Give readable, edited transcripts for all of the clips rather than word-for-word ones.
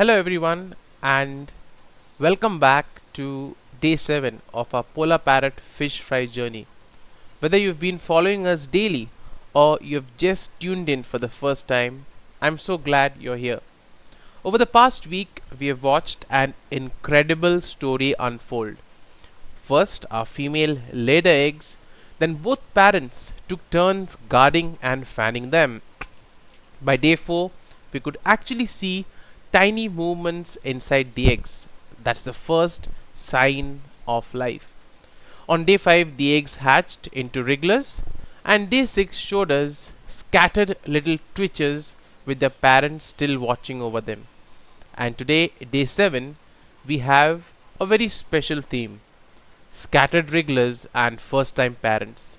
Hello everyone and welcome back to day 7 of our polar parrot fish fry journey. Whether you've been following us daily or you've just tuned in for the first time, I'm so glad you're here. Over the past week, we have watched an incredible story unfold. First, our female laid her eggs, then both parents took turns guarding and fanning them. By day 4, we could actually see tiny movements inside the eggs. That's the first sign of life. On day 5, the eggs hatched into wrigglers, and day 6 showed us scattered little twitches with their parents still watching over them. And today, day 7, we have a very special theme: scattered wrigglers and first time parents.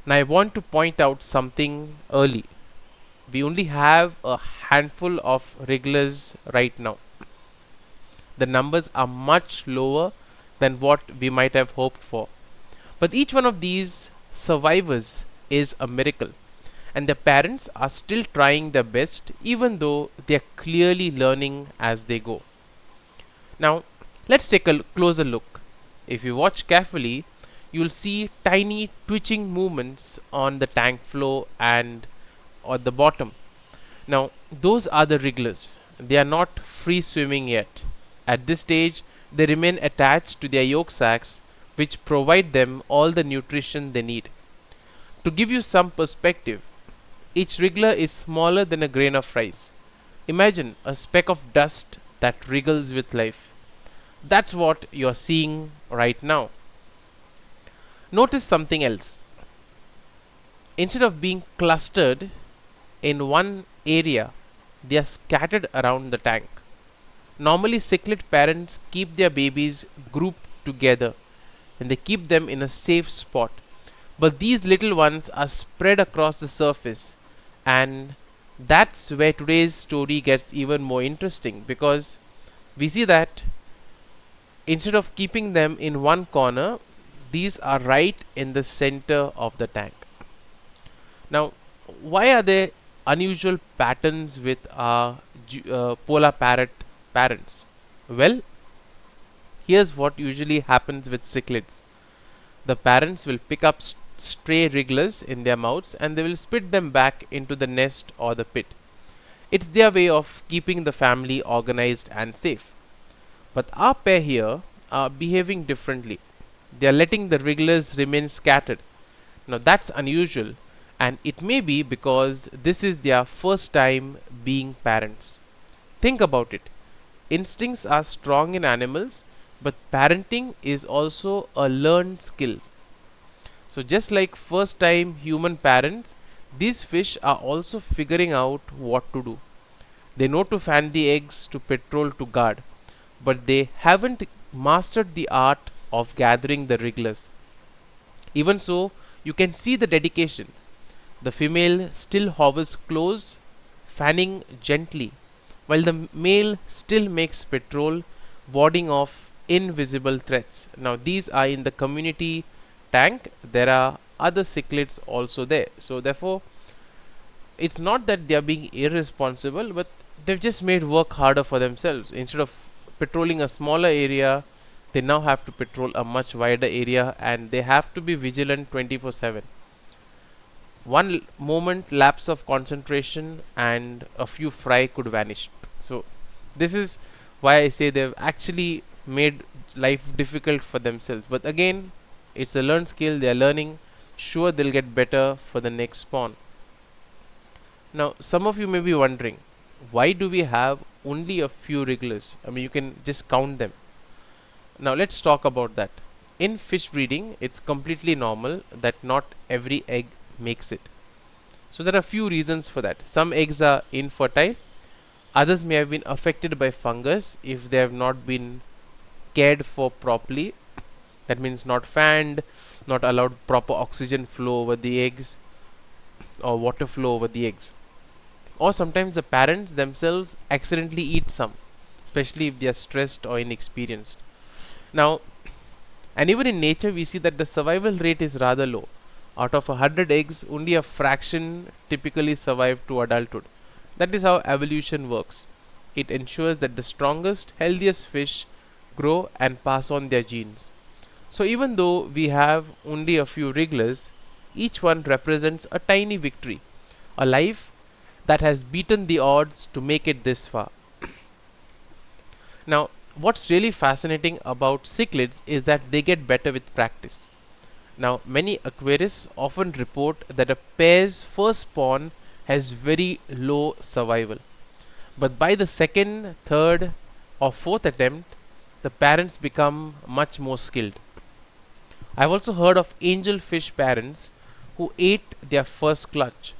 Now, I want to point out something early. We only have a handful of wrigglers right now. The numbers are much lower than what we might have hoped for. But each one of these survivors is a miracle, and their parents are still trying their best, even though they are clearly learning as they go. Now, let's take a closer look. If you watch carefully, you'll see tiny twitching movements on the tank floor and at the bottom. Now, those are the wrigglers. They are not free swimming yet. At this stage, they remain attached to their yolk sacs, which provide them all the nutrition they need. To give you some perspective, each wriggler is smaller than a grain of rice. Imagine a speck of dust that wriggles with life. That's what you're seeing right now. Notice something else. Instead of being clustered in one area, they are scattered around the tank. Normally, cichlid parents keep their babies grouped together and they keep them in a safe spot. But these little ones are spread across the surface, and that's where today's story gets even more interesting, because we see that instead of keeping them in one corner, these are right in the center of the tank. Now, why are there unusual patterns with our polar parrot parents? Well, here's what usually happens with cichlids. The parents will pick up stray wrigglers in their mouths and they will spit them back into the nest or the pit. It's their way of keeping the family organized and safe. But our pair here are behaving differently. They are letting the wrigglers remain scattered. Now that's unusual, and it may be because this is their first time being parents. Think about it. Instincts are strong in animals, but parenting is also a learned skill. So, just like first time human parents, these fish are also figuring out what to do. They know to fan the eggs, to patrol, to guard, but they haven't mastered the art of gathering the wrigglers. Even so, you can see the dedication. The female still hovers close, fanning gently, while the male still makes patrol, warding off invisible threats. Now, these are in the community tank. There are other cichlids also there. So, therefore, it's not that they are being irresponsible, but they've just made work harder for themselves. Instead of patrolling a smaller area, they now have to patrol a much wider area, and they have to be vigilant 24/7. One moment lapse of concentration and a few fry could vanish. So this is why I say they've actually made life difficult for themselves. But again, it's a learned skill. They're learning. Sure, they'll get better for the next spawn. Now, some of you may be wondering, why do we have only a few wrigglers? I mean, you can just count them. Now let's talk about that. In fish breeding, it's completely normal that not every egg makes it. So there are few reasons for that. Some eggs are infertile, others may have been affected by fungus if they have not been cared for properly. That means not fanned, not allowed proper oxygen flow over the eggs or water flow over the eggs. Or sometimes the parents themselves accidentally eat some, especially if they are stressed or inexperienced. Now, and even in nature, we see that the survival rate is rather low. Out of 100 eggs, only a fraction typically survive to adulthood. That is how evolution works. it ensures that the strongest, healthiest fish grow and pass on their genes. So even though we have only a few wrigglers, each one represents a tiny victory, a life that has beaten the odds to make it this far. Now, what's really fascinating about cichlids is that they get better with practice. Now, many aquarists often report that a pair's first spawn has very low survival, but by the second, third, or fourth attempt, the parents become much more skilled. I've also heard of angelfish parents who ate their first clutch,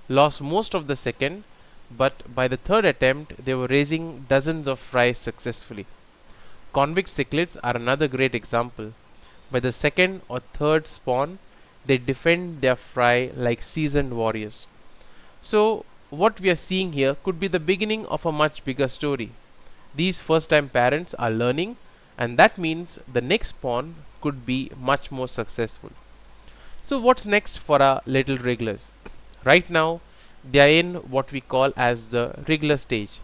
lost most of the second, but by the third attempt, they were raising dozens of fry successfully. Convict cichlids are another great example. By the second or third spawn, they defend their fry like seasoned warriors. So, what we are seeing here could be the beginning of a much bigger story. These first time parents are learning, and that means the next spawn could be much more successful. So, what's next for our little wrigglers? Right now, they are in what we call as the wriggler stage.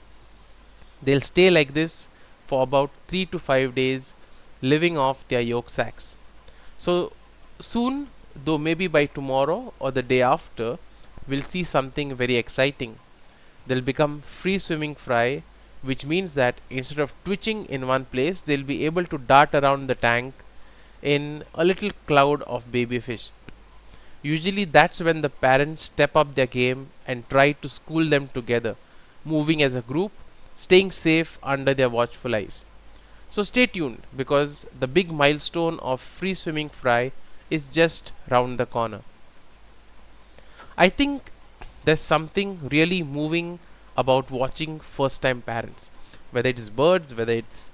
They'll stay like this for about 3 to 5 days, living off their yolk sacs. So soon, though maybe by tomorrow or the day after, we'll see something very exciting. They'll become free swimming fry, which means that instead of twitching in one place, they'll be able to dart around the tank in a little cloud of baby fish. Usually that's when the parents step up their game and try to school them together, moving as a group, staying safe under their watchful eyes. So stay tuned, because the big milestone of free swimming fry is just round the corner. I think there's something really moving about watching first time parents. Whether it is birds, whether it's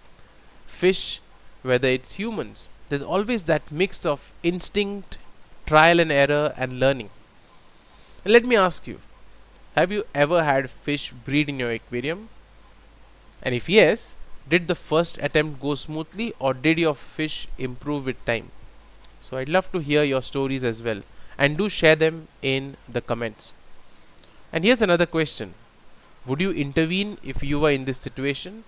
fish, whether it's humans, there's always that mix of instinct, trial and error, and learning. And let me ask you, have you ever had fish breed in your aquarium? And if yes, did the first attempt go smoothly, or did your fish improve with time? So I'd love to hear your stories as well, and do share them in the comments. And here's another question: would you intervene if you were in this situation?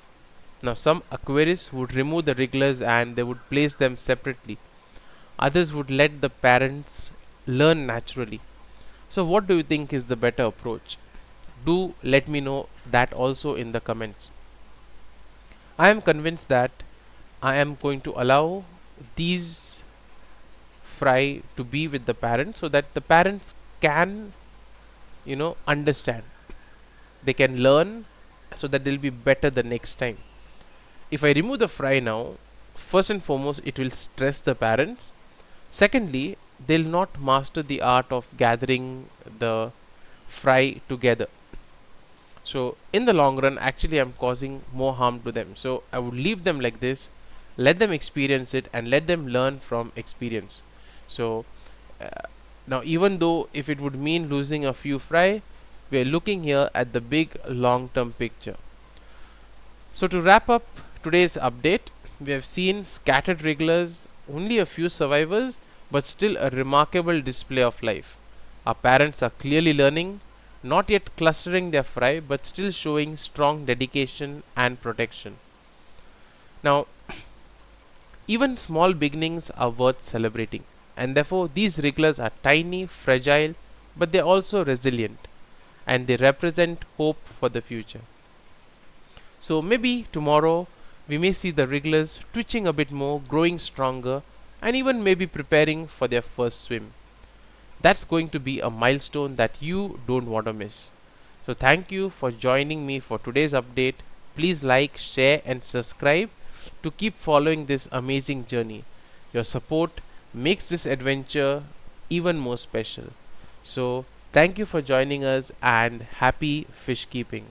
Now, some aquarists would remove the wrigglers and they would place them separately. Others would let the parents learn naturally. So what do you think is the better approach? Do let me know that also in the comments. I am convinced that I am going to allow these fry to be with the parents, so that the parents can, understand. They can learn, so that they'll be better the next time. If I remove the fry now, first and foremost, it will stress the parents. Secondly, they'll not master the art of gathering the fry together. So in the long run, actually I'm causing more harm to them. So I would leave them like this, let them experience it, and let them learn from experience. So now, even though if it would mean losing a few fry, we are looking here at the big long term picture. So to wrap up today's update, we have seen scattered wrigglers, only a few survivors, but still a remarkable display of life. Our parents are clearly learning, not yet clustering their fry, but still showing strong dedication and protection. Now, even small beginnings are worth celebrating, and therefore these wrigglers are tiny, fragile, but they are also resilient, and they represent hope for the future. So maybe tomorrow we may see the wrigglers twitching a bit more, growing stronger, and even maybe preparing for their first swim. That's going to be a milestone that you don't want to miss. So thank you for joining me for today's update. Please like, share, and subscribe to keep following this amazing journey. Your support makes this adventure even more special. So thank you for joining us, and happy fish keeping.